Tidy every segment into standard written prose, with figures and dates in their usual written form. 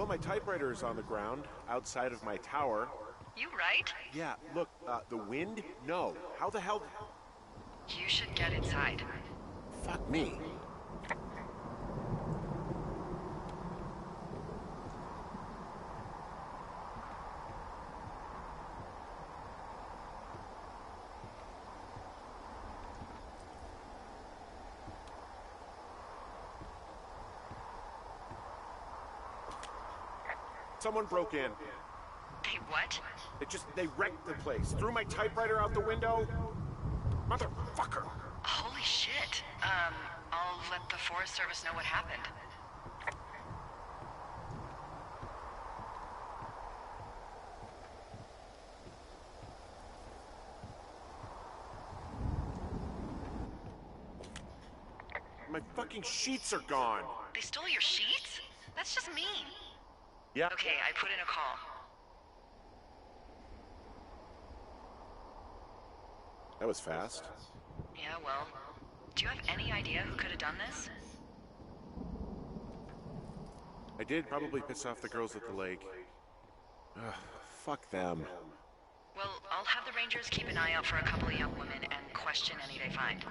Well, my typewriter is on the ground, outside of my tower. You right? Yeah, look, the wind? No. How the hell... You should get inside. Fuck me. Someone broke in. Hey, what? They wrecked the place. Threw my typewriter out the window. Motherfucker. Holy shit. I'll let the Forest Service know what happened. My fucking sheets are gone. They stole your sheets? That's just mean. Yeah. Okay, I put in a call. That was fast. Yeah, well, do you have any idea who could have done this? I did probably piss off the girls at the lake. Ugh, fuck them. Well, I'll have the Rangers keep an eye out for a couple of young women and question any they find.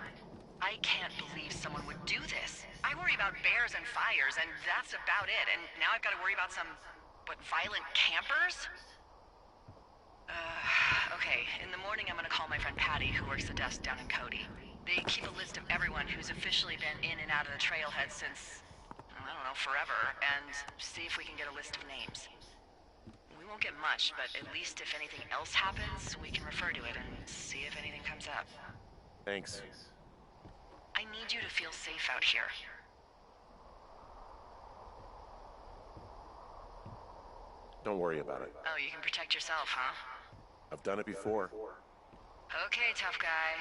I can't believe someone would do this. I worry about bears and fires, and that's about it. And now I've got to worry about some, violent campers? Okay, in the morning I'm gonna call my friend Patty, who works the desk down in Cody. They keep a list of everyone who's officially been in and out of the trailhead since, I don't know, forever, and see if we can get a list of names. We won't get much, but at least if anything else happens, we can refer to it and see if anything comes up. Thanks. I need you to feel safe out here. Don't worry about it. Oh, you can protect yourself, huh? I've done it before. Okay, tough guy.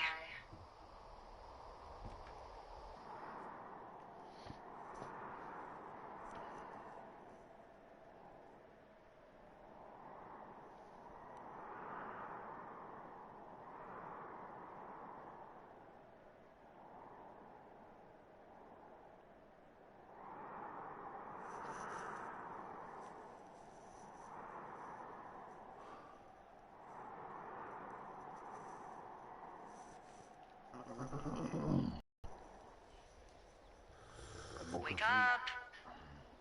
Wake up!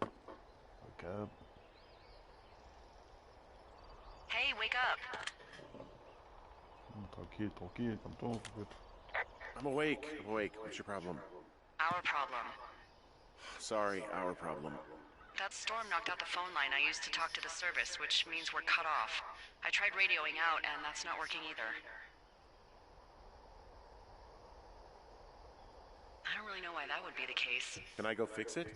Wake up. Hey, wake up! Tranquille, tranquille, calme-toi en fait. I'm awake. What's your problem? Our problem. Sorry, our problem. That storm knocked out the phone line I used to talk to the service, which means we're cut off. I tried radioing out, and that's not working either. I don't really know why that would be the case. Can I go fix it?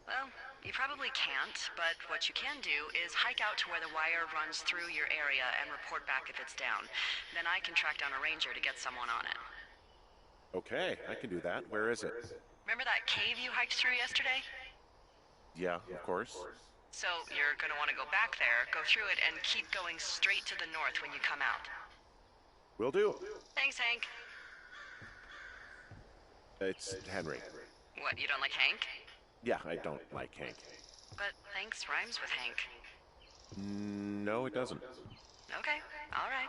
Well, you probably can't, but what you can do is hike out to where the wire runs through your area and report back if it's down. Then I can track down a ranger to get someone on it. Okay, I can do that. Where is it? Remember that cave you hiked through yesterday? Yeah, of course. So you're gonna want to go back there, go through it, and keep going straight to the north when you come out. Will do. Thanks, Hank. It's Henry. What, you don't like Hank? Yeah, I don't like Hank. But thanks rhymes with Hank. No, it doesn't. Okay, all right.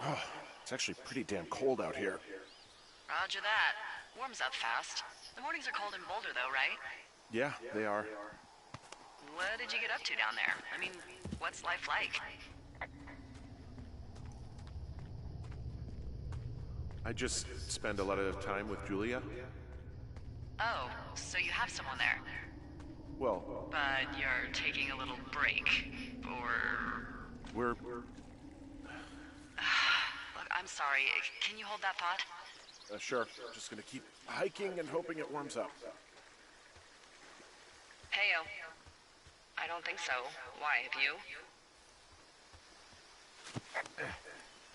Oh, it's actually pretty damn cold out here. Roger that. Warms up fast. The mornings are cold in Boulder, though, right? Yeah, they are. What did you get up to down there? I mean, what's life like? I just spend a lot of time with Julia. Oh, so you have someone there. Well, But you're taking a little break. Or... we're... Look, I'm sorry. Can you hold that thought? Sure. Just gonna keep hiking and hoping it warms up. Heyo. I don't think so. Why, have you?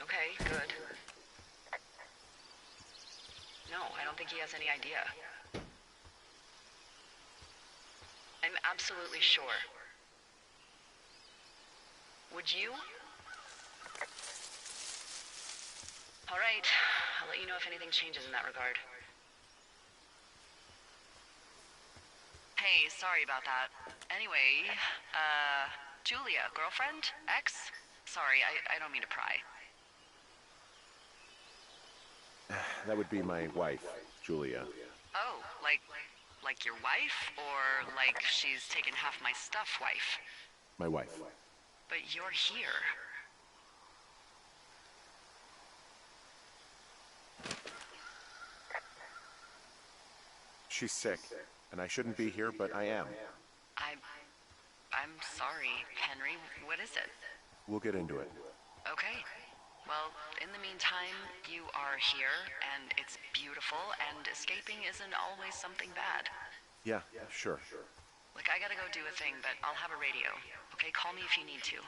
Okay, good. No, I don't think he has any idea. I'm absolutely sure. Would you? All right. I'll let you know if anything changes in that regard. Hey, sorry about that. Anyway, Julia, girlfriend? Ex? Sorry, I don't mean to pry. That would be my wife, Julia. Oh, like your wife? Or like she's taken half my stuff wife? My wife. But you're here. She's sick, and I shouldn't be here, but I am. I'm sorry, Henry. What is it? We'll get into it. Okay. Well, in the meantime, you are here, and it's beautiful, and escaping isn't always something bad. Yeah, sure. Look, I gotta go do a thing, but I'll have a radio. Okay, call me if you need to.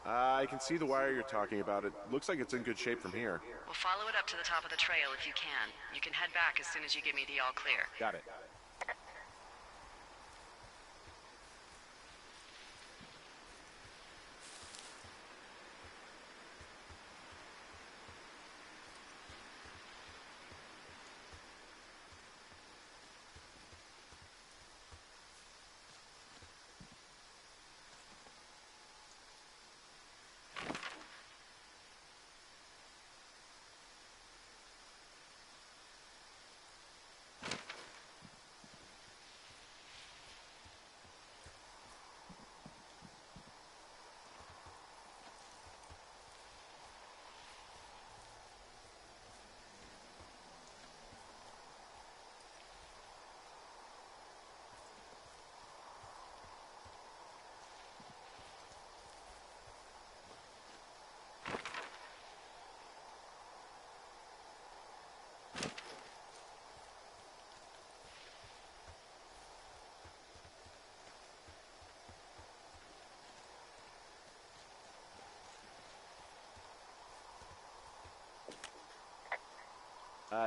I can see the wire you're talking about. It looks like it's in good shape from here. Well, follow it up to the top of the trail if you can. You can head back as soon as you give me the all clear. Got it.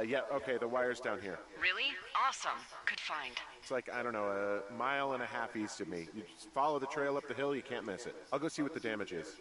Yeah, okay, the wire's down here. Really? Awesome. Good find. It's like, I don't know, a mile and a half east of me. You just follow the trail up the hill, you can't miss it. I'll go see what the damage is.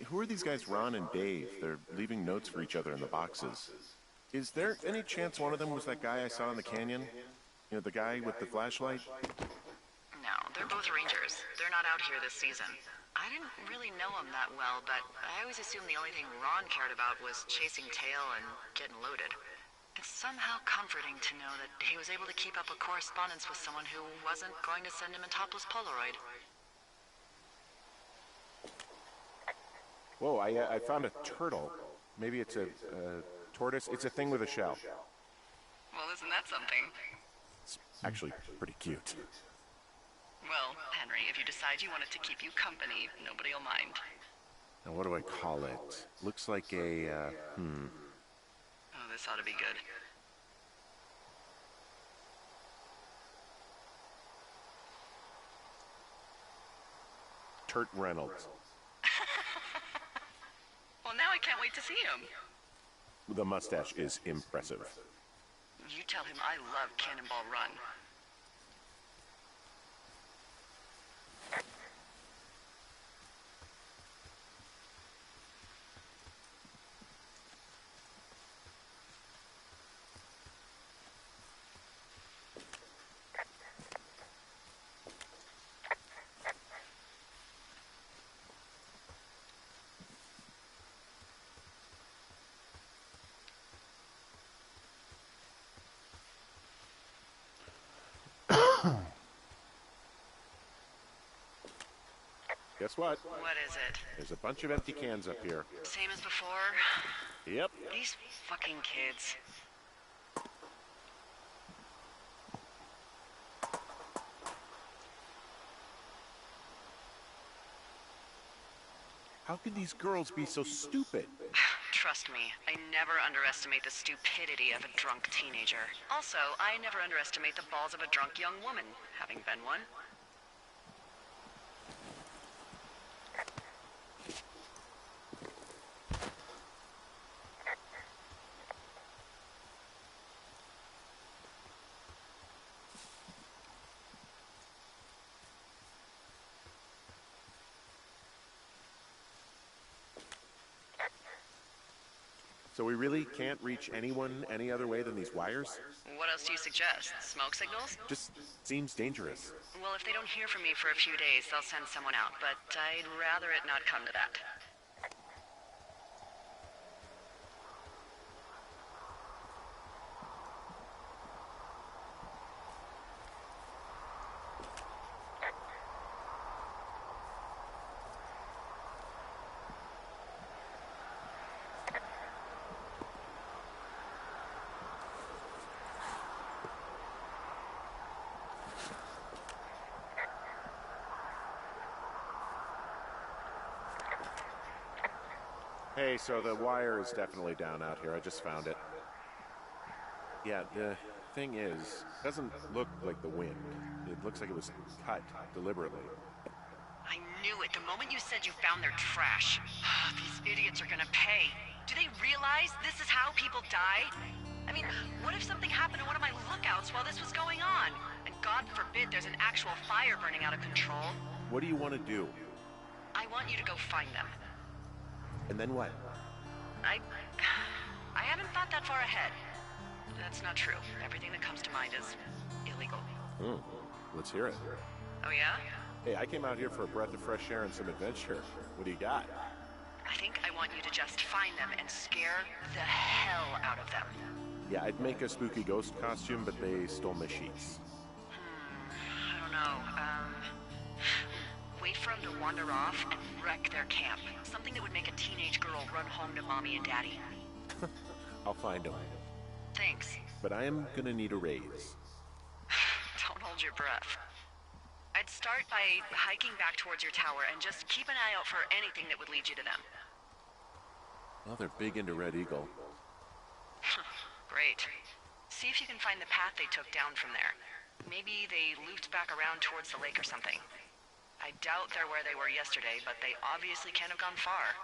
Who are these guys, Ron and Dave? They're leaving notes for each other in the boxes. Is there any chance one of them was that guy I saw in the canyon? You know, the guy with the flashlight? No, they're both rangers. They're not out here this season. I didn't really know him that well, but I always assumed the only thing Ron cared about was chasing tail and getting loaded. It's somehow comforting to know that he was able to keep up a correspondence with someone who wasn't going to send him a topless Polaroid. Whoa, I found a turtle. Maybe it's a tortoise. It's a thing with a shell. Well, isn't that something? It's actually pretty cute. Well, Henry, if you decide you want it to keep you company, nobody will mind. Now, what do I call it? Looks like a, Oh, this ought to be good. Turt Reynolds. Well, now I can't wait to see him. The mustache is impressive. You tell him I love Cannonball Run. Guess what? What is it? There's a bunch of empty cans up here. Same as before? Yep. These fucking kids. How could these girls be so stupid? Trust me, I never underestimate the stupidity of a drunk teenager. Also, I never underestimate the balls of a drunk young woman, having been one. So we really can't reach anyone any other way than these wires? What else do you suggest? Smoke signals? Just seems dangerous. Well, if they don't hear from me for a few days, they'll send someone out, but I'd rather it not come to that. Hey, so the wire is definitely down out here. I just found it. Yeah, the thing is, it doesn't look like the wind. It looks like it was cut deliberately. I knew it the moment you said you found their trash. These idiots are gonna pay. Do they realize this is how people die? I mean, what if something happened to one of my lookouts while this was going on? And God forbid there's an actual fire burning out of control. What do you want to do? I want you to go find them. And then what? I haven't thought that far ahead. That's not true. Everything that comes to mind is illegal. Hmm. Let's hear it. Oh yeah? Hey, I came out here for a breath of fresh air and some adventure. What do you got? I think I want you to just find them and scare the hell out of them. Yeah, I'd make a spooky ghost costume, but they stole my sheets. I don't know. Wait for them to wander off and wreck their camp. Something that would make a teenage girl run home to mommy and daddy. I'll find them. Thanks. But I am gonna need a raise. Don't hold your breath. I'd start by hiking back towards your tower and just keep an eye out for anything that would lead you to them. Well, they're big into Red Eagle. Great. See if you can find the path they took down from there. Maybe they looped back around towards the lake or something. I doubt they're where they were yesterday, but they obviously can't have gone far.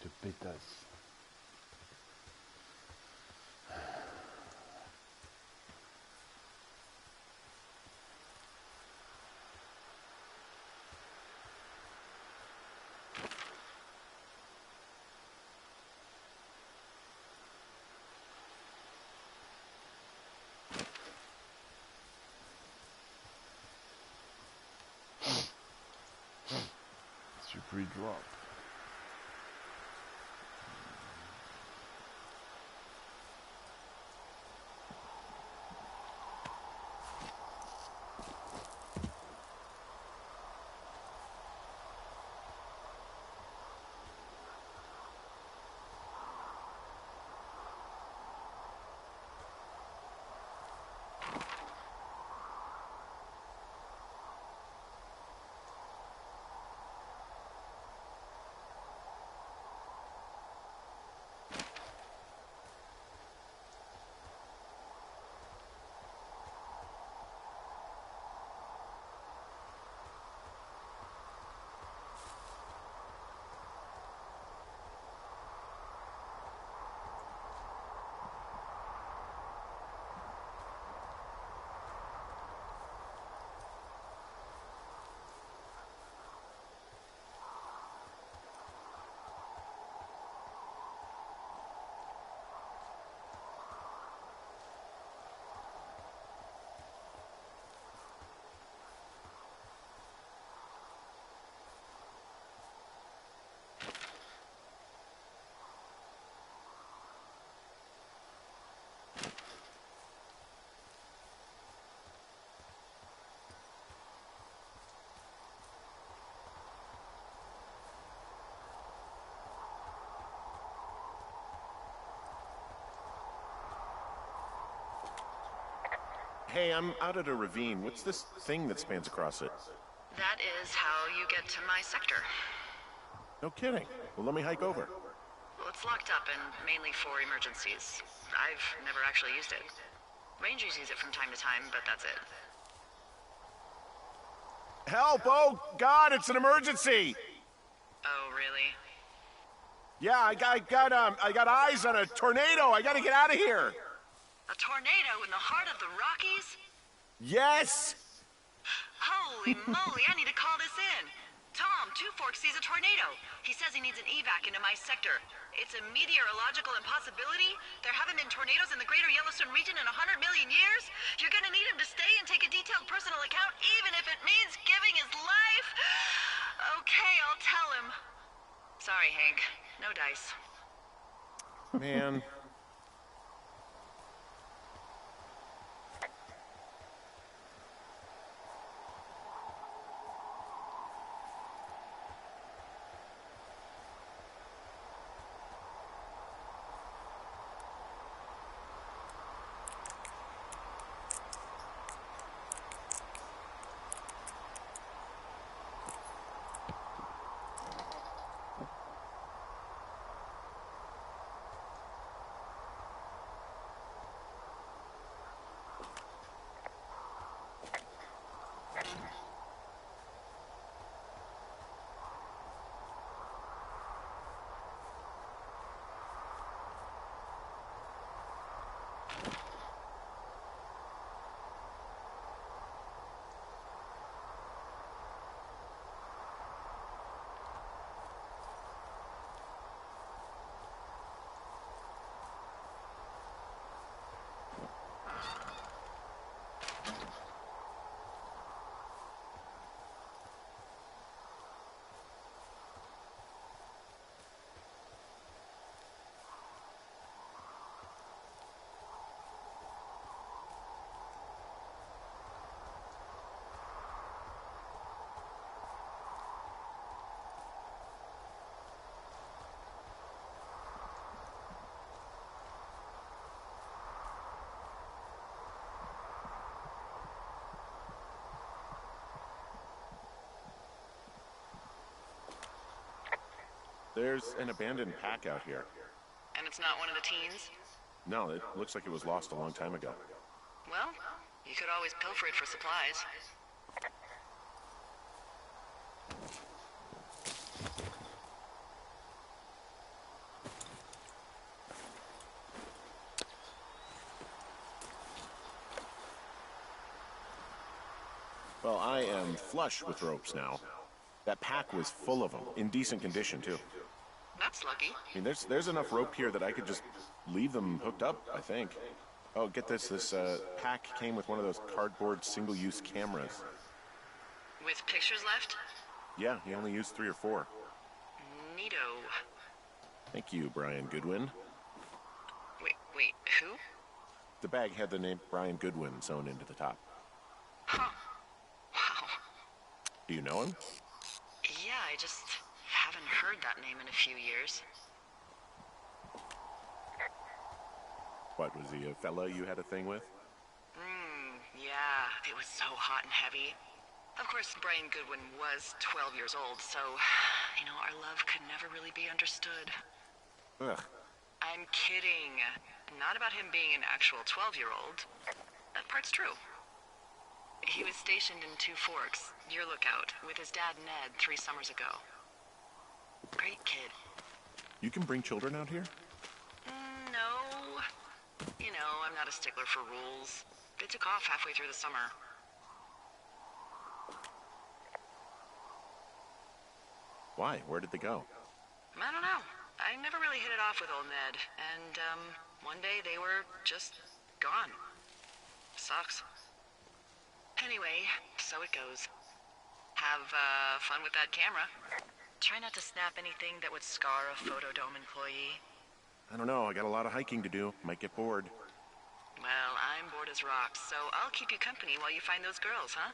De pétasse. Slippery drop. Hey, I'm out at a ravine. What's this thing that spans across it? That is how you get to my sector. No kidding. Well, let me hike over. Well, it's locked up and mainly for emergencies. I've never actually used it. Rangers use it from time to time, but that's it. Help! Oh, God, it's an emergency! Oh, really? Yeah, I got eyes on a tornado. I gotta get out of here. A tornado in the heart of the Rockies? Yes! Holy moly, I need to call this in. Tom, Two Forks sees a tornado. He says he needs an evac into my sector. It's a meteorological impossibility. There haven't been tornadoes in the greater Yellowstone region in 100 million years. You're gonna need him to stay and take a detailed personal account, even if it means giving his life. Okay, I'll tell him. Sorry, Hank. No dice. Man, There's an abandoned pack out here. And it's not one of the teens? No, it looks like it was lost a long time ago. Well, you could always pilfer it for supplies. Well, I am flush with ropes now. That pack was full of them, in decent condition, too. That's lucky. I mean, there's enough rope here that I could just leave them hooked up, I think. Oh, get this. This pack came with one of those cardboard single-use cameras. With pictures left? Yeah, he only used 3 or 4. Neato. Thank you, Brian Goodwin. Wait, who? The bag had the name Brian Goodwin sewn into the top. Huh. Wow. Do you know him? Yeah, I just haven't heard that name in a few years. What, was he a fella you had a thing with? Yeah, it was so hot and heavy. Of course, Brian Goodwin was 12 years old, so, our love could never really be understood. Ugh. I'm kidding. Not about him being an actual 12-year-old. That part's true. He was stationed in Two Forks, your lookout, with his dad Ned 3 summers ago. Great kid. You can bring children out here? No. I'm not a stickler for rules. They took off halfway through the summer. Why? Where did they go? I don't know. I never really hit it off with old Ned, and, one day they were just gone. Sucks. Anyway, so it goes. Have, fun with that camera. Try not to snap anything that would scar a Photodome employee. I don't know. I got a lot of hiking to do. Might get bored. Well, I'm bored as rocks, so I'll keep you company while you find those girls, huh?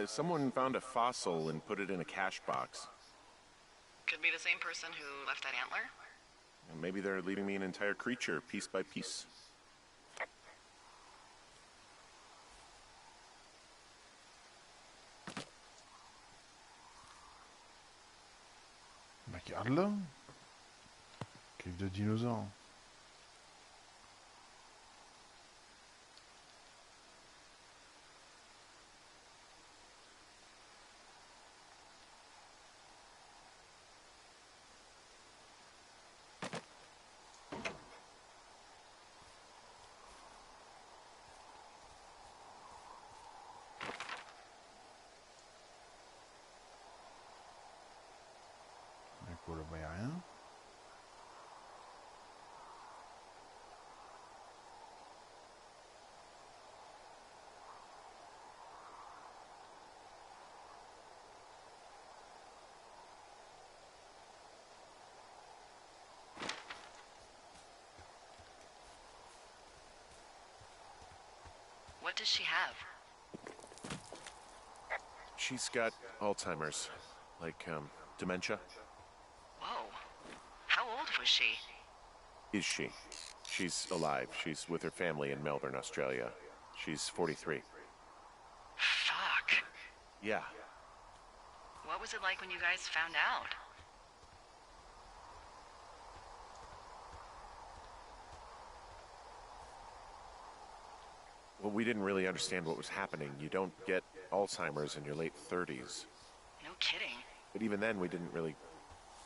Someone found a fossil and put it in a cache box. Could be the same person who left that antler. And maybe they're leaving me an entire creature, piece by piece. Bah regarde là. Cave de dinosaures. Quoi là-bas, y a rien. What does she have? She's got Alzheimer's. Like, dementia. Whoa. How old was she? Is she? She's alive. She's with her family in Melbourne, Australia. She's 43. Fuck. Yeah. What was it like when you guys found out? Well, we didn't really understand what was happening. You don't get Alzheimer's in your late 30s. No kidding. But even then, we didn't really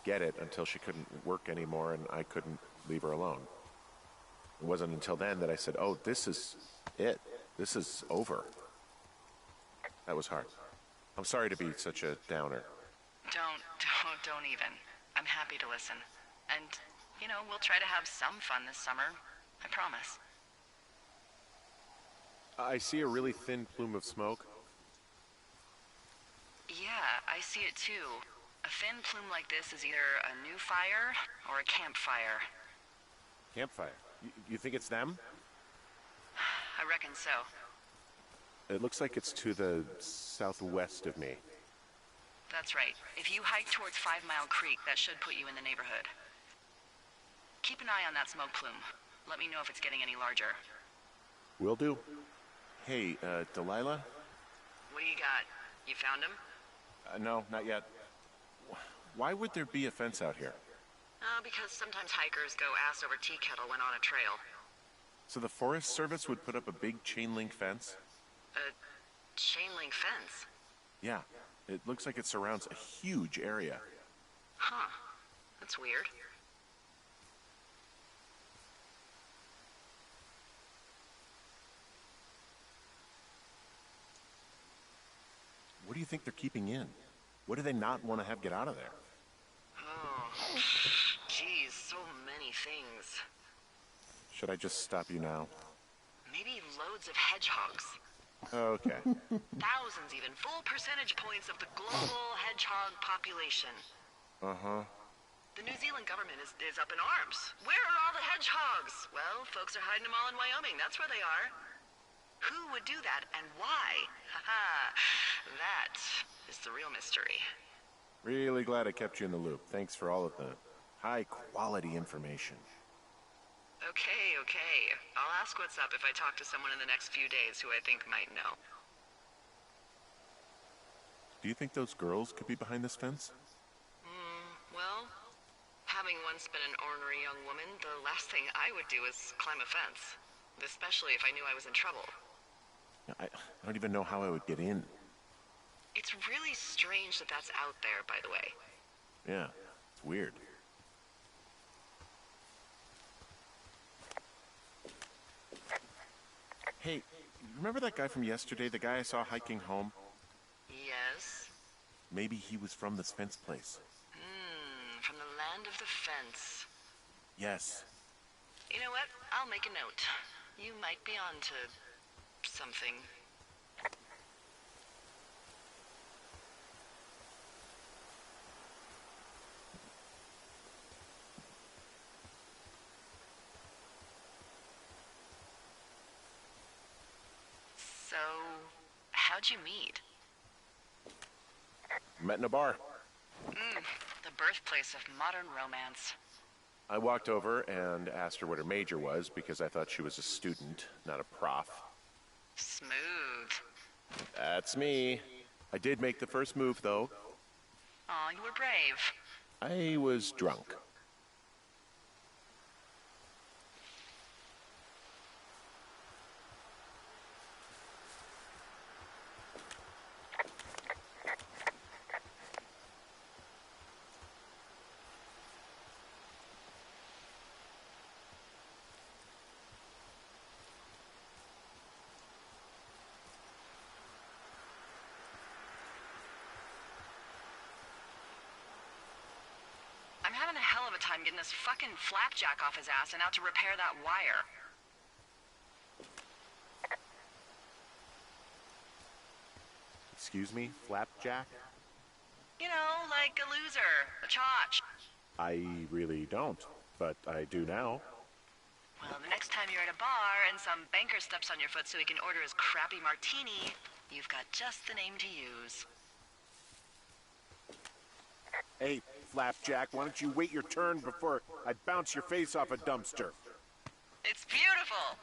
get it until she couldn't work anymore and I couldn't leave her alone. It wasn't until then that I said, oh, this is it. This is over. That was hard. I'm sorry to be such a downer. Don't even. I'm happy to listen. And, you know, we'll try to have some fun this summer. I promise. I see a really thin plume of smoke. Yeah, I see it too. A thin plume like this is either a new fire or a campfire. Campfire? You think it's them? I reckon so. It looks like it's to the southwest of me. That's right. If you hike towards 5 Mile Creek, that should put you in the neighborhood. Keep an eye on that smoke plume. Let me know if it's getting any larger. Will do. Hey, Delilah? What do you got? You found him? No, not yet. Why would there be a fence out here? Because sometimes hikers go ass over tea kettle when on a trail. So the Forest Service would put up a big chain link fence? A chain link fence? Yeah. It looks like it surrounds a huge area. Huh. That's weird. What do you think they're keeping in? What do they not want to have get out of there? Oh, geez, so many things. Should I just stop you now? Maybe loads of hedgehogs. Okay. Thousands even, full percentage points of the global hedgehog population. Uh-huh. The New Zealand government is up in arms. Where are all the hedgehogs? Well, folks are hiding them all in Wyoming, that's where they are. Who would do that, and why? Haha, that is the real mystery. Really glad I kept you in the loop. Thanks for all of the high-quality information. Okay. I'll ask what's up if I talk to someone in the next few days who I think might know. Do you think those girls could be behind this fence? Well, having once been an ornery young woman, the last thing I would do is climb a fence. Especially if I knew I was in trouble. I don't even know how I would get in. It's really strange that that's out there, by the way. Yeah, it's weird. Hey, remember that guy from yesterday, the guy I saw hiking home? Yes? Maybe he was from this fence place. From the land of the fence. Yes. You know what? I'll make a note. You might be onto something. So, how'd you meet? Met in a bar. The birthplace of modern romance. I walked over and asked her what her major was because I thought she was a student, not a prof. Smooth. That's me. I did make the first move, though. Aw, you were brave. I was drunk. I'm having a hell of a time getting this fucking flapjack off his ass and out to repair that wire. Excuse me, flapjack? You know, like a loser, a chotch. I really don't, but I do now. Well, the next time you're at a bar and some banker steps on your foot so he can order his crappy martini, you've got just the name to use. Hey, flapjack, why don't you wait your turn before I bounce your face off a dumpster? It's beautiful!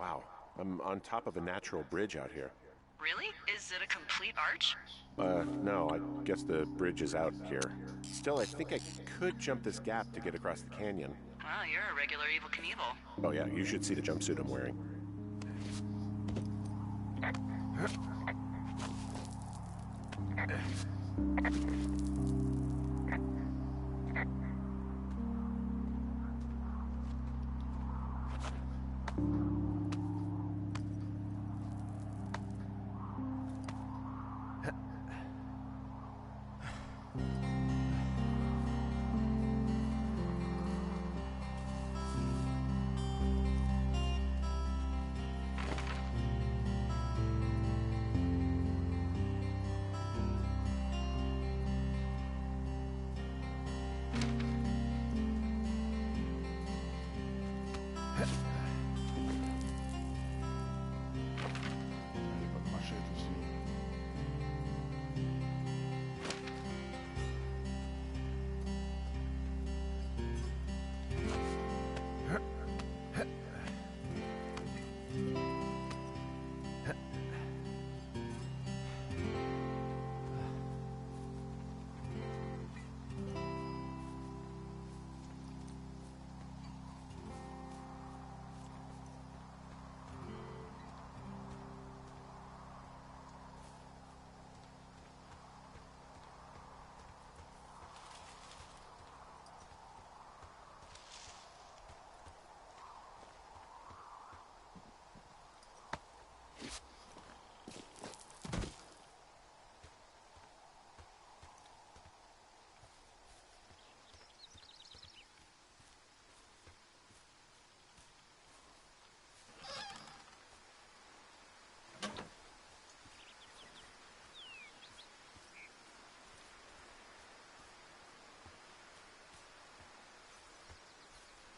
Wow, I'm on top of a natural bridge out here. Really? Is it a complete arch? No, I guess the bridge is out here. Still, I think I could jump this gap to get across the canyon. Wow, you're a regular Evel Knievel. Oh yeah, you should see the jumpsuit I'm wearing.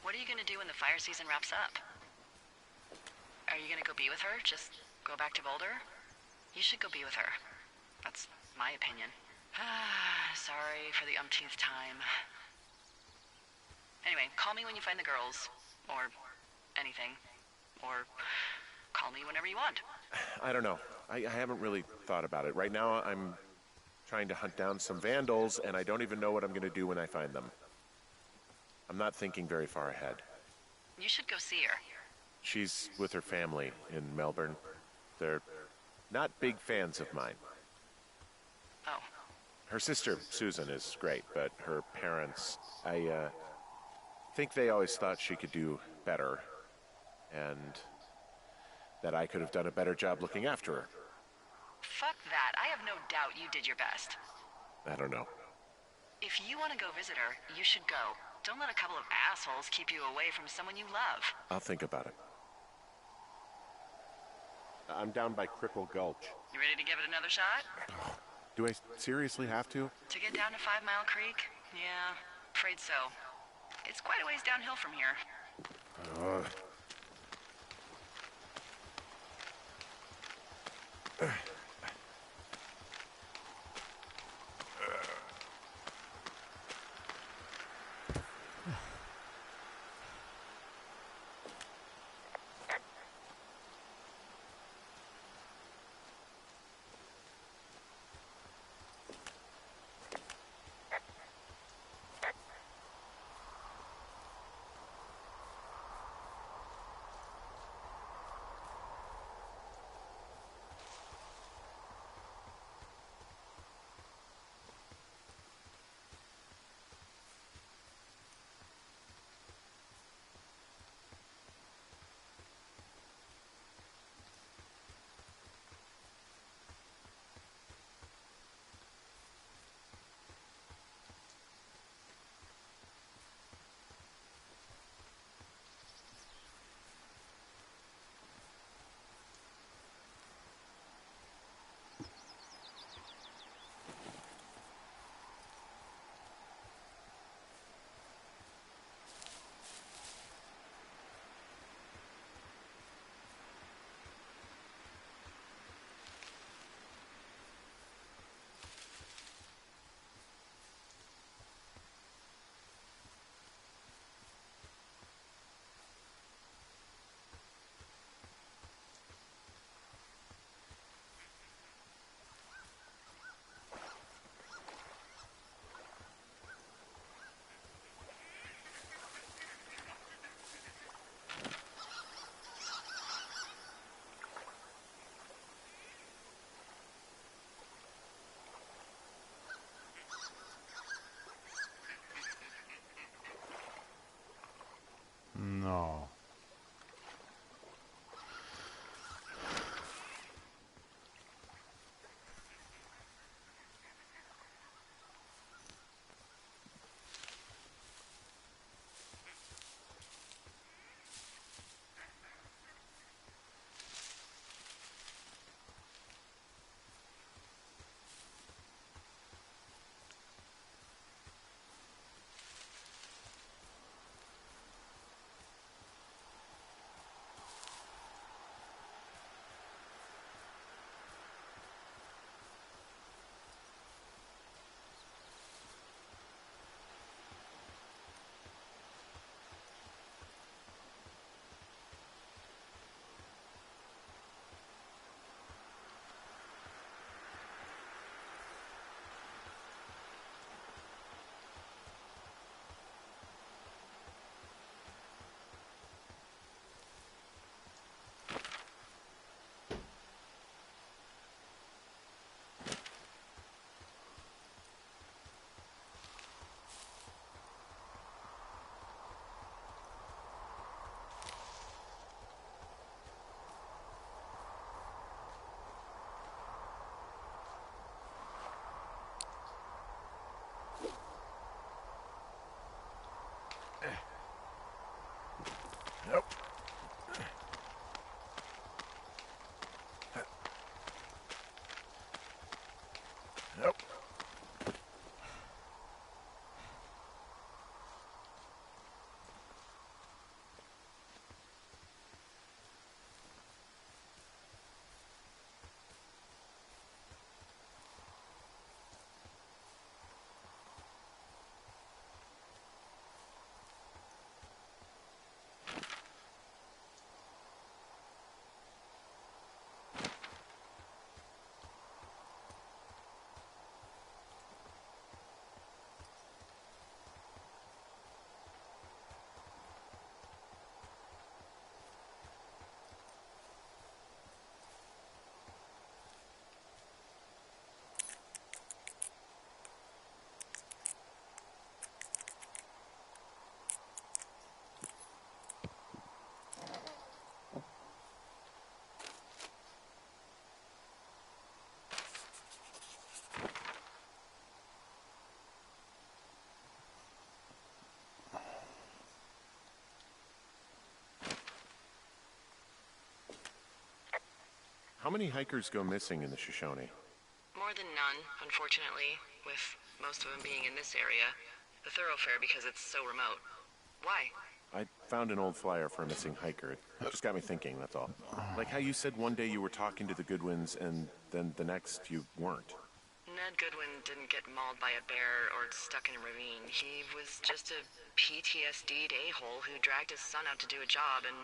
What are you gonna do when the fire season wraps up? Are you gonna go be with her? Just go back to Boulder? You should go be with her. That's my opinion. Sorry for the umpteenth time. Anyway, call me when you find the girls. Or anything. Or call me whenever you want. I don't know. I haven't really thought about it. Right now, I'm trying to hunt down some vandals, and I don't even know what I'm going to do when I find them. I'm not thinking very far ahead. You should go see her. She's with her family in Melbourne. They're not big fans of mine. Oh. Her sister, Susan, is great, but her parents, I think they always thought she could do better, and that I could have done a better job looking after her. Fuck that. I have no doubt you did your best. I don't know. If you want to go visit her, you should go. Don't let a couple of assholes keep you away from someone you love. I'll think about it. I'm down by Cripple Gulch. You ready to give it another shot? Do I seriously have to? To get down to 5 Mile Creek? Yeah, afraid so. It's quite a ways downhill from here. How many hikers go missing in the Shoshone? More than none, unfortunately, with most of them being in this area. The thoroughfare because it's so remote. Why? I found an old flyer for a missing hiker. It just got me thinking, that's all. Like how you said one day you were talking to the Goodwins and then the next you weren't. Ned Goodwin didn't get mauled by a bear or stuck in a ravine. He was just a PTSD'd a-hole who dragged his son out to do a job and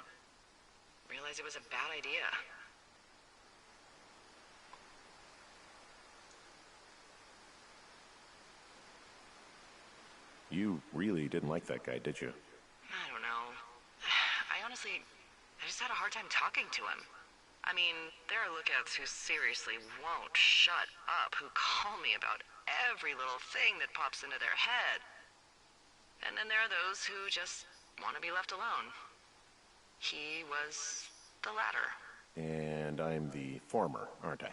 realized it was a bad idea. You really didn't like that guy, did you? I don't know. I just had a hard time talking to him. I mean, there are lookouts who seriously won't shut up, who call me about every little thing that pops into their head. And then there are those who just want to be left alone. He was the latter. And I'm the former, aren't I?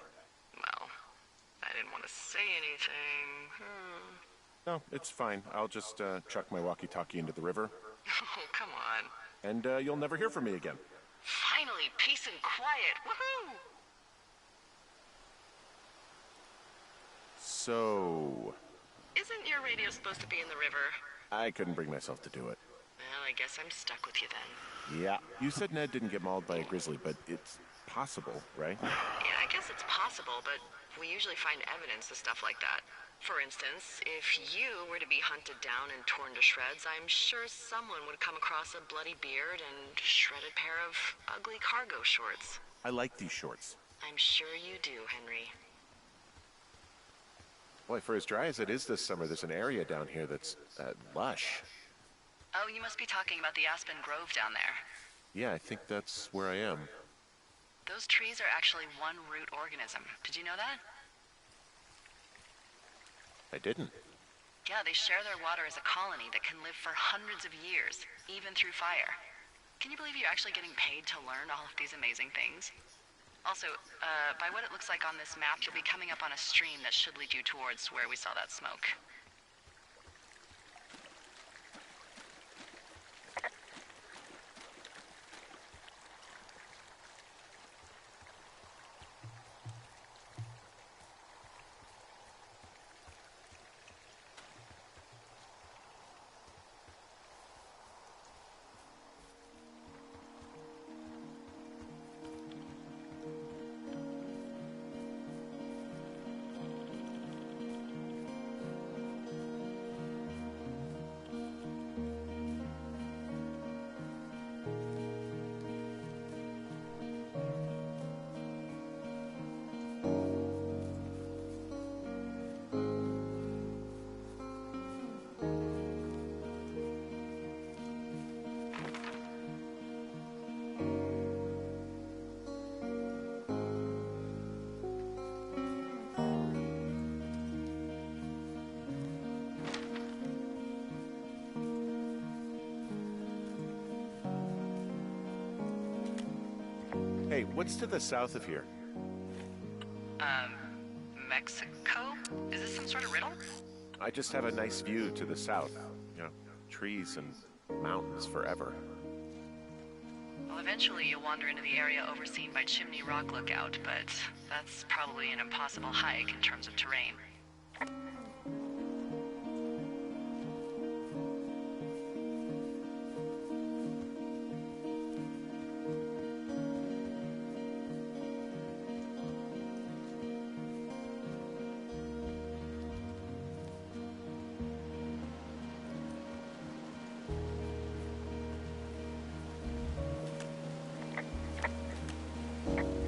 Well, I didn't want to say anything. No, it's fine. I'll just chuck my walkie-talkie into the river. Oh, come on. And you'll never hear from me again. Finally, peace and quiet. Woohoo! So... Isn't your radio supposed to be in the river? I couldn't bring myself to do it. Well, I guess I'm stuck with you then. Yeah. You said Ned didn't get mauled by a grizzly, but it's possible, right? Yeah, I guess it's possible, but we usually find evidence of stuff like that. For instance, if you were to be hunted down and torn to shreds, I'm sure someone would come across a bloody beard and shredded pair of ugly cargo shorts. I like these shorts. I'm sure you do, Henry. Boy, for as dry as it is this summer, there's an area down here that's lush. Oh, you must be talking about the Aspen Grove down there. Yeah, I think that's where I am. Those trees are actually one root organism. Did you know that? I didn't. Yeah, they share their water as a colony that can live for hundreds of years, even through fire. Can you believe you're actually getting paid to learn all of these amazing things? Also, by what it looks like on this map, you'll be coming up on a stream that should lead you towards where we saw that smoke. Hey, what's to the south of here? Mexico? Is this some sort of riddle? I just have a nice view to the south. You know, trees and mountains forever. Well, eventually you'll wander into the area overseen by Chimney Rock Lookout, but that's probably an impossible hike in terms of terrain.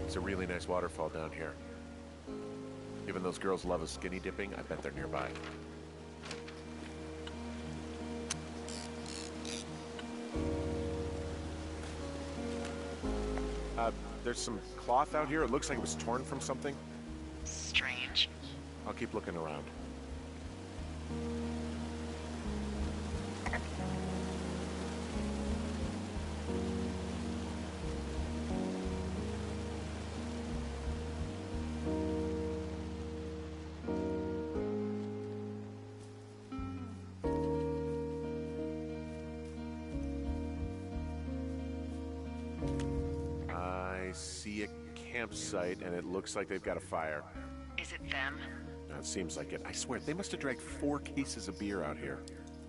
It's a really nice waterfall down here. Given those girls love a skinny dipping, I bet they're nearby. There's some cloth out here. It looks like it was torn from something. Strange. I'll keep looking around. I see a campsite, and it looks like they've got a fire. Is it them? It seems like it. I swear, they must have dragged 4 cases of beer out here.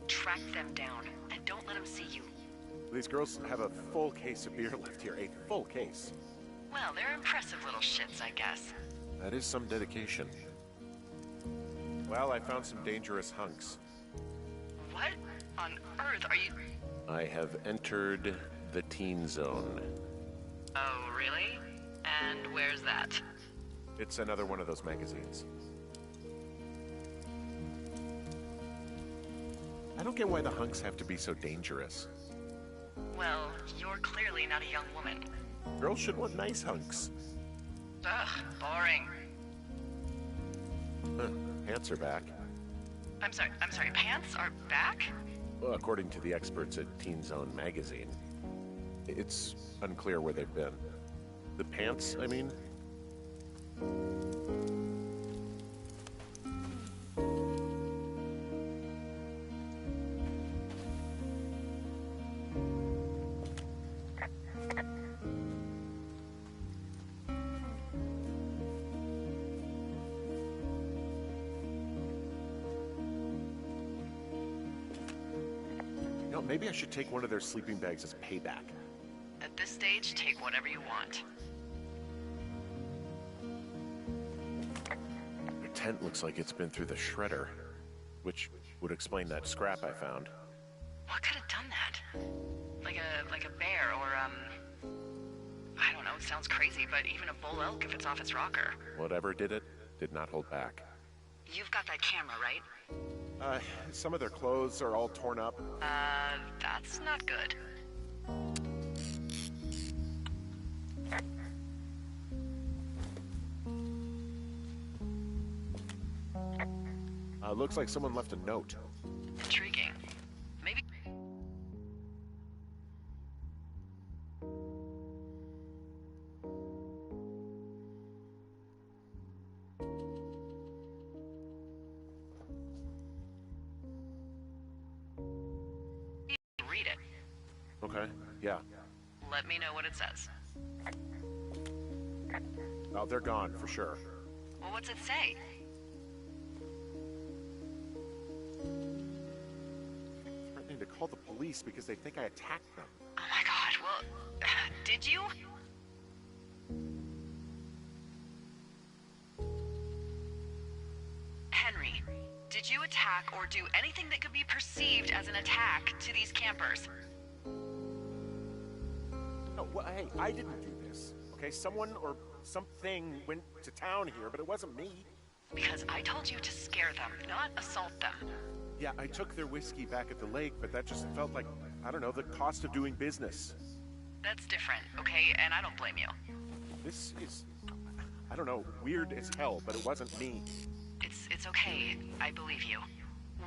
Track them down, and don't let them see you. These girls have a full case of beer left here. A full case. Well, they're impressive little shits, I guess. That is some dedication. Well, I found some dangerous hunks. What on earth are you... I have entered the teen zone. Oh, really? And where's that? It's another one of those magazines. I don't get why the hunks have to be so dangerous. Well, you're clearly not a young woman. Girls should want nice hunks. Ugh, boring. Pants are back. I'm sorry, pants are back? Well, according to the experts at Teen Zone magazine. It's unclear where they've been. The pants, I mean? Maybe I should take one of their sleeping bags as payback. At this stage, take whatever you want. Their tent looks like it's been through the shredder, which would explain that scrap I found. What could have done that? Like a bear or, I don't know, it sounds crazy, but even a bull elk if it's off its rocker. Whatever did it, did not hold back. You've got that camera, right? Some of their clothes are all torn up. That's not good. Looks like someone left a note. Intriguing. Maybe... read it. Okay, yeah. Let me know what it says. Oh, they're gone, for sure. Well, what's it say? Threatening to call the police because they think I attacked them. Oh my god, well, did you? Henry, did you attack or do anything that could be perceived as an attack to these campers? No, well, hey, I didn't do this. Okay, someone or something went to town here, but it wasn't me. Because I told you to scare them, not assault them. Yeah, I took their whiskey back at the lake, but that just felt like, I don't know, the cost of doing business. That's different, okay? And I don't blame you. This is, I don't know, weird as hell, but it wasn't me. It's okay. I believe you.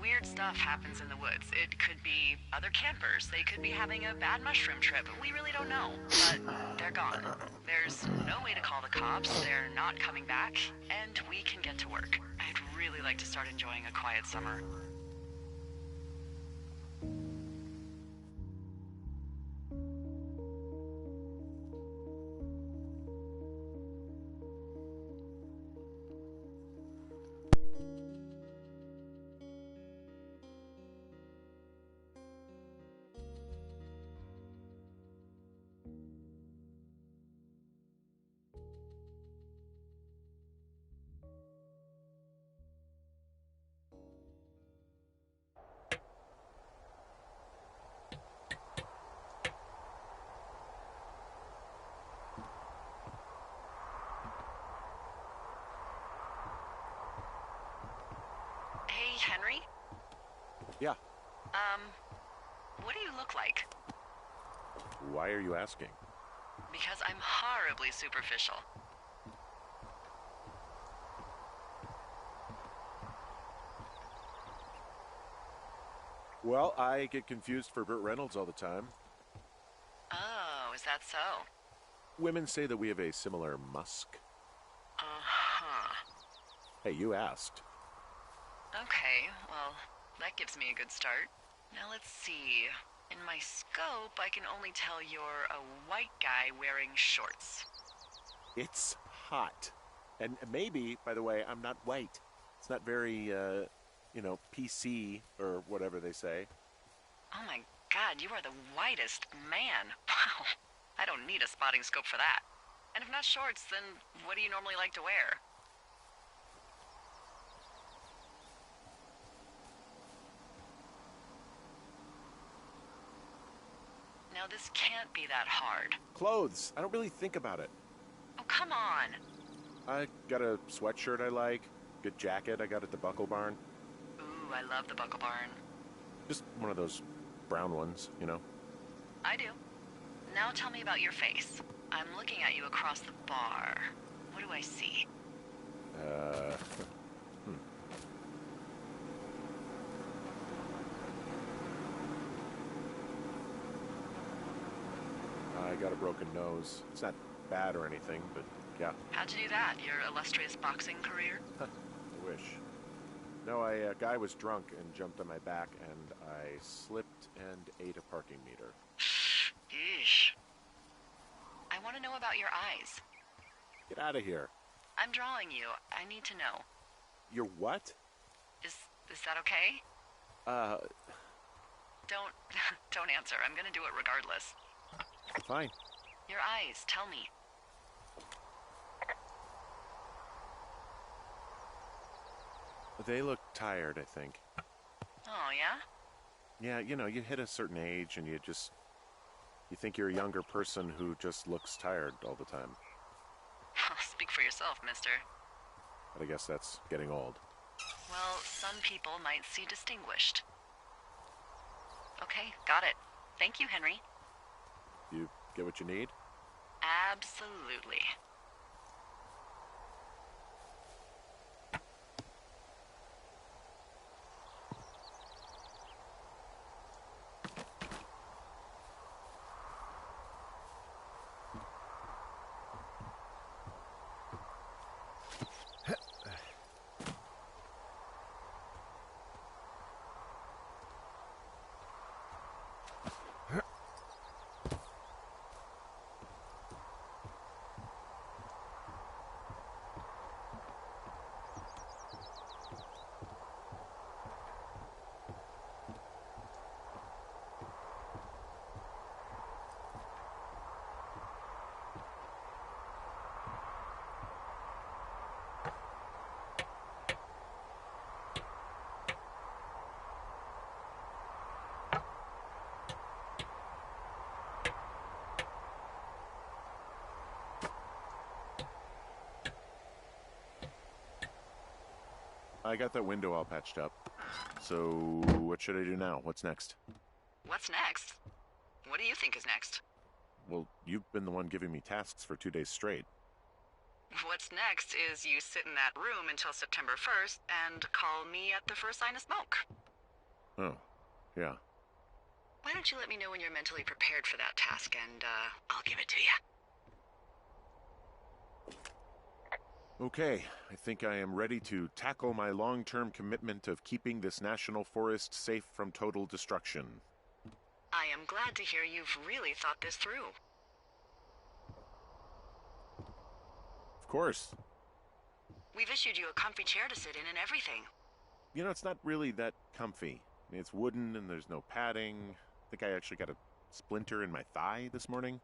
Weird stuff happens in the woods. It could be other campers. They could be having a bad mushroom trip. We really don't know. But they're gone. There's no way to call the cops. They're not coming back. And we can get to work. I'd really like to start enjoying a quiet summer. Hey, Henry? Yeah. What do you look like? Why are you asking? Because I'm horribly superficial. Well, I get confused for Burt Reynolds all the time. Oh, is that so? Women say that we have a similar musk. Uh-huh. Hey, you asked. Okay, well, that gives me a good start. Now let's see. In my scope, I can only tell you're a white guy wearing shorts. It's hot. And maybe, by the way, I'm not white. It's not very, PC or whatever they say. Oh my God, you are the whitest man. Wow. I don't need a spotting scope for that. And if not shorts, then what do you normally like to wear? Now this can't be that hard. Clothes. I don't really think about it. Oh, come on. I got a sweatshirt I like. Good jacket I got at the Buckle Barn. Ooh, I love the Buckle Barn. Just one of those brown ones, you know. I do. Now tell me about your face. I'm looking at you across the bar. What do I see? I got a broken nose. It's not bad or anything, but yeah. How'd you do that? Your illustrious boxing career? I wish. No, a guy was drunk and jumped on my back, and I slipped and ate a parking meter. Eesh. I want to know about your eyes. Get out of here. I'm drawing you. I need to know. You're what? Is that okay? Don't answer. I'm gonna do it regardless. Fine. Your eyes, tell me. They look tired, I think. Oh, yeah? Yeah, you hit a certain age and you think you're a younger person who just looks tired all the time. Speak for yourself, mister. But I guess that's getting old. Well, some people might see distinguished. Okay, got it. Thank you, Henry. You get what you need? Absolutely. I got that window all patched up. So, what should I do now? What's next? What's next? What do you think is next? Well, you've been the one giving me tasks for 2 days straight. What's next is you sit in that room until September 1st and call me at the first sign of smoke. Oh, yeah. Why don't you let me know when you're mentally prepared for that task and, I'll give it to you. Okay, I think I am ready to tackle my long-term commitment of keeping this national forest safe from total destruction. I am glad to hear you've really thought this through. Of course. We've issued you a comfy chair to sit in and everything. You know, it's not really that comfy. I mean, it's wooden and there's no padding. I think I actually got a splinter in my thigh this morning.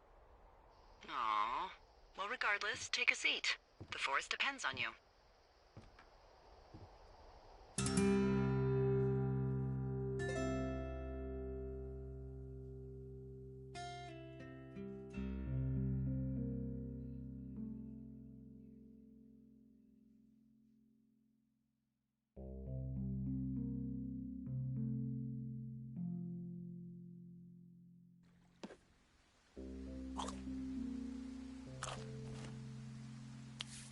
Aww. Well, regardless, take a seat. The forest depends on you.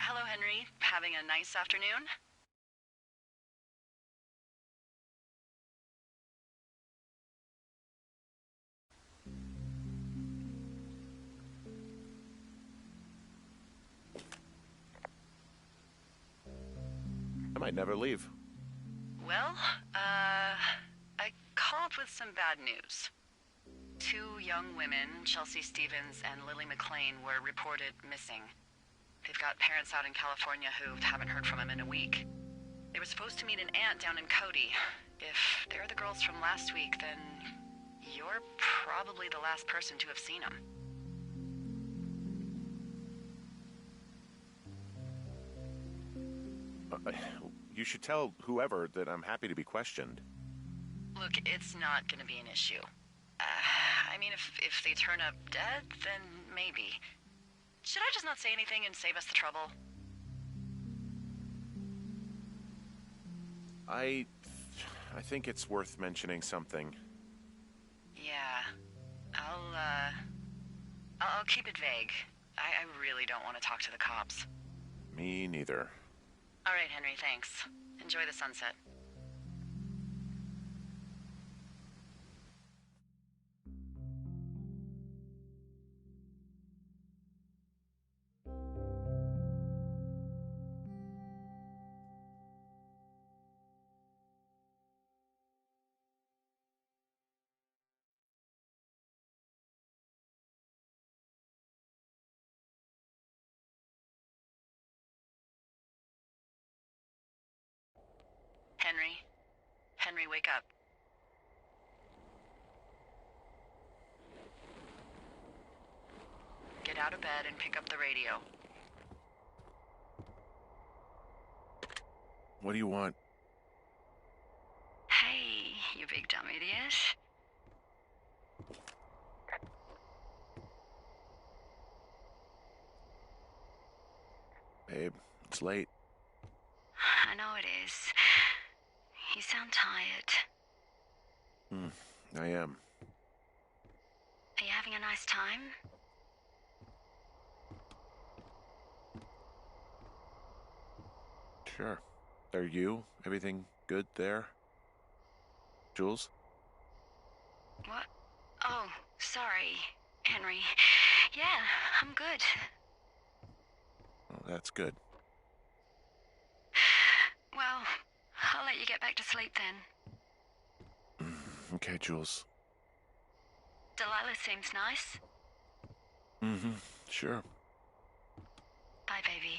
Hello, Henry. Having a nice afternoon? I might never leave. Well, I called with some bad news. 2 young women, Chelsea Stevens and Lily McLean, were reported missing. They've got parents out in California who haven't heard from him in a week. They were supposed to meet an aunt down in Cody. If they're the girls from last week, then you're probably the last person to have seen him. You should tell whoever that I'm happy to be questioned. Look, it's not gonna be an issue. I mean, if they turn up dead, then maybe. Should I just not say anything and save us the trouble? I think it's worth mentioning something. Yeah. I'll keep it vague. I really don't want to talk to the cops. Me neither. All right, Henry, thanks. Enjoy the sunset. Henry? Henry, wake up. Get out of bed and pick up the radio. What do you want? Hey, you big dumb idiot. Babe, it's late. I know it is. You sound tired. I am. Are you having a nice time? Sure. Are you? Everything good there? Jules? What? Oh, sorry, Henry. Yeah, I'm good. Oh, that's good. Well, I'll let you get back to sleep then. Okay, Jules. Delilah seems nice. Sure. Bye, baby.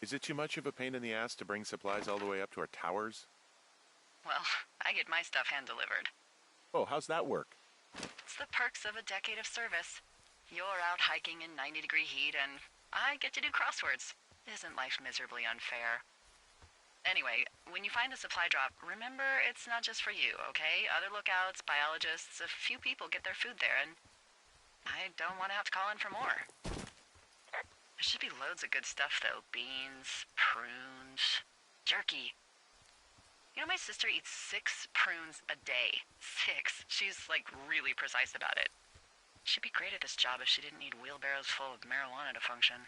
Is it too much of a pain in the ass to bring supplies all the way up to our towers? Well, I get my stuff hand-delivered. Oh, how's that work? It's the perks of a decade of service. You're out hiking in 90-degree heat, and I get to do crosswords. Isn't life miserably unfair? Anyway, when you find a supply drop, remember it's not just for you, okay? Other lookouts, biologists, a few people get their food there, and I don't want to have to call in for more. There should be loads of good stuff, though. Beans, prunes, jerky. You know, my sister eats 6 prunes a day. 6. She's, like, really precise about it. She'd be great at this job if she didn't need wheelbarrows full of marijuana to function.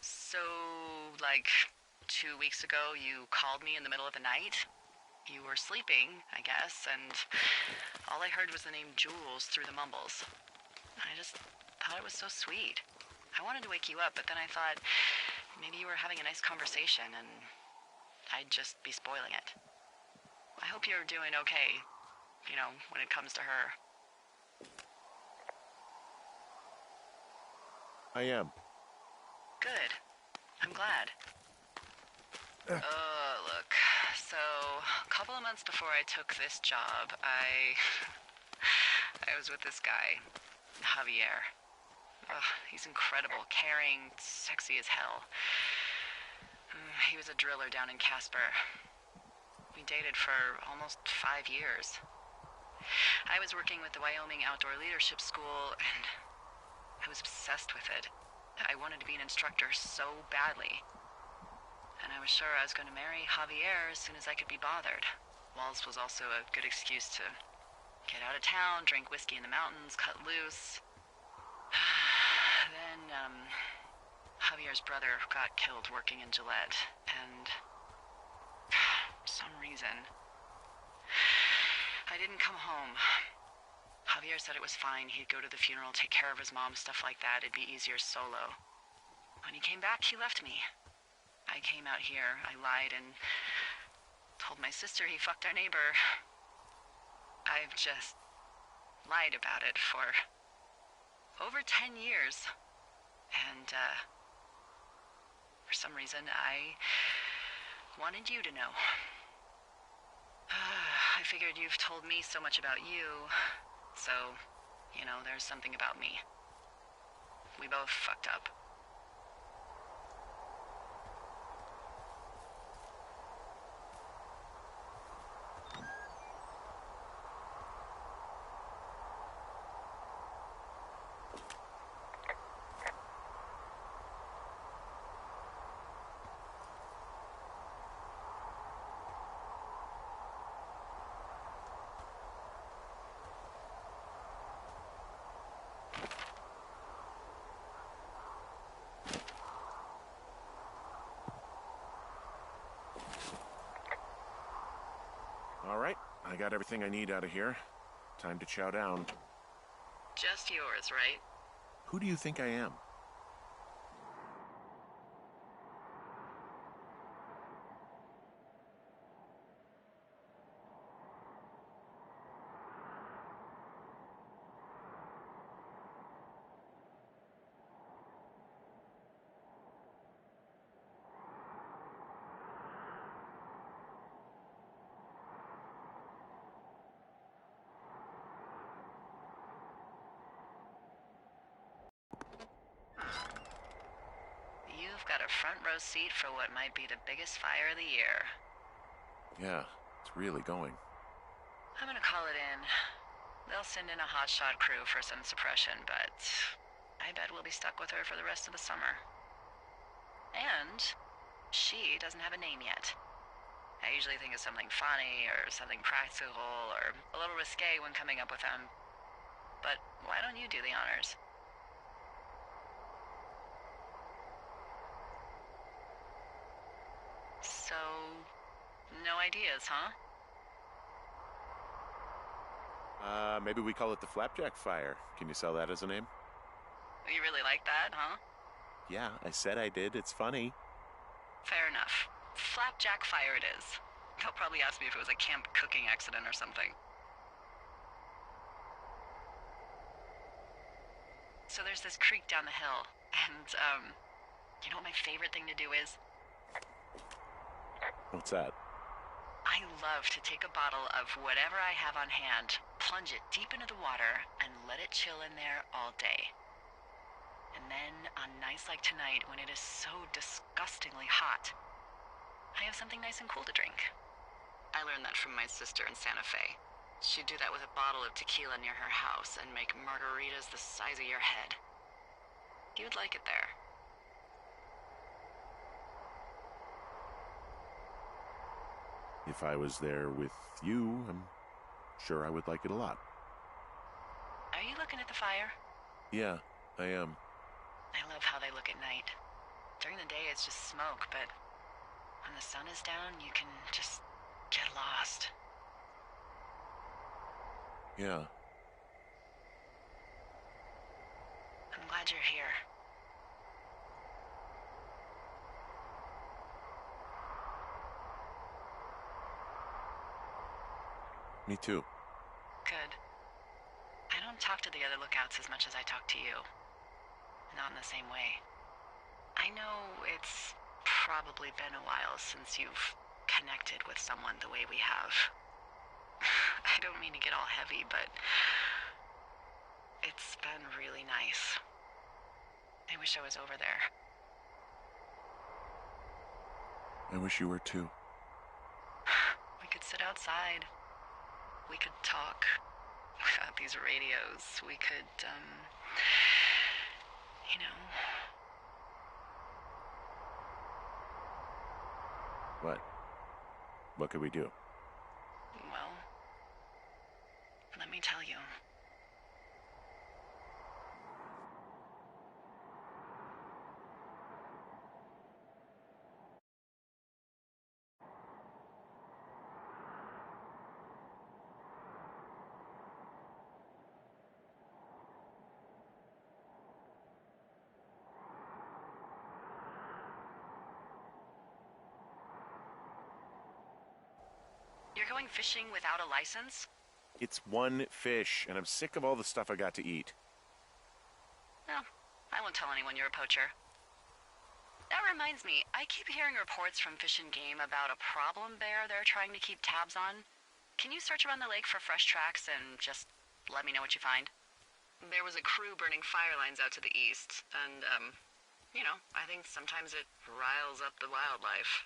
So, like, 2 weeks ago, you called me in the middle of the night? You were sleeping, I guess, and all I heard was the name Jules through the mumbles. I just thought it was so sweet. I wanted to wake you up, but then I thought maybe you were having a nice conversation and I'd just be spoiling it. I hope you're doing okay, you know, when it comes to her. I am. Good. I'm glad. Look. So, a couple of months before I took this job, I was with this guy, Javier. He's incredible, caring, sexy as hell. He was a driller down in Casper. We dated for almost 5 years. I was working with the Wyoming Outdoor Leadership School, and I was obsessed with it. I wanted to be an instructor so badly. And I was was sure I was going to marry Javier as soon as I could be bothered. Walls was also a good excuse to get out of town, drink whiskey in the mountains, cut loose. Then, Javier's brother got killed working in Gillette, and for some reason, I didn't come home. Javier said it was fine. He'd go to the funeral, take care of his mom, stuff like that. It'd be easier solo. When he came back, he left me. I came out here, I lied, and told my sister he fucked our neighbor. I've just lied about it for over 10 years. And, for some reason, I wanted you to know. I figured you've told me so much about you, so, you know, there's something about me. We both fucked up. All right, I got everything I need out of here. Time to chow down. Just yours, right? Who do you think I am? You've got a front row seat for what might be the biggest fire of the year. Yeah, it's really going. I'm gonna call it in. They'll send in a hotshot crew for some suppression, but I bet we'll be stuck with her for the rest of the summer. And she doesn't have a name yet. I usually think of something funny or something practical or a little risque when coming up with them. But why don't you do the honors? So, no ideas, huh? Maybe we call it the Flapjack Fire. Can you sell that as a name? You really like that, huh? Yeah, I said I did. It's funny. Fair enough. Flapjack Fire it is. They'll probably ask me if it was a camp cooking accident or something. So there's this creek down the hill, and, you know what my favorite thing to do is? What's that? I love to take a bottle of whatever I have on hand, plunge it deep into the water, and let it chill in there all day. And then, on nights like tonight, when it is so disgustingly hot, I have something nice and cool to drink. I learned that from my sister in Santa Fe. She'd do that with a bottle of tequila near her house and make margaritas the size of your head. You'd like it there. If I was there with you, I'm sure I would like it a lot. Are you looking at the fire? Yeah, I am. I love how they look at night. During the day, it's just smoke, but when the sun is down, you can just get lost. Yeah. I'm glad you're here. Me too. Good. I don't talk to the other lookouts as much as I talk to you. Not in the same way. I know it's probably been a while since you've connected with someone the way we have. I don't mean to get all heavy, but it's been really nice. I wish I was over there. I wish you were too. We could sit outside. We could talk without these radios. We could, you know. What? What could we do? Well, let me tell you. You're going fishing without a license? It's one fish, and I'm sick of all the stuff I got to eat. No, I won't tell anyone you're a poacher. That reminds me, I keep hearing reports from Fish and Game about a problem bear they're trying to keep tabs on. Can you search around the lake for fresh tracks and just let me know what you find? There was a crew burning fire lines out to the east, and, you know, I think sometimes it riles up the wildlife.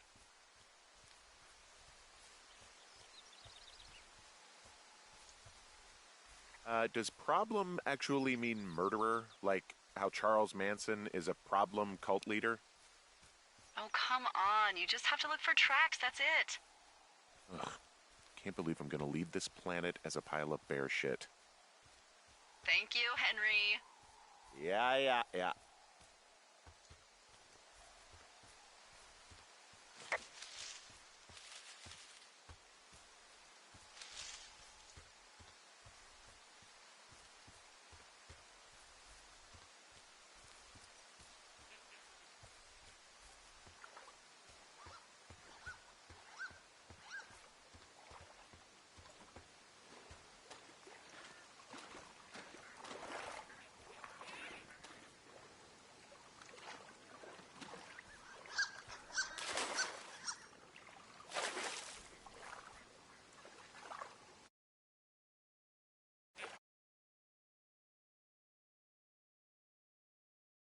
Does problem actually mean murderer? Like how Charles Manson is a problem cult leader? Oh, come on. You just have to look for tracks, that's it. Ugh. Can't believe I'm gonna leave this planet as a pile of bear shit. Thank you, Henry. Yeah.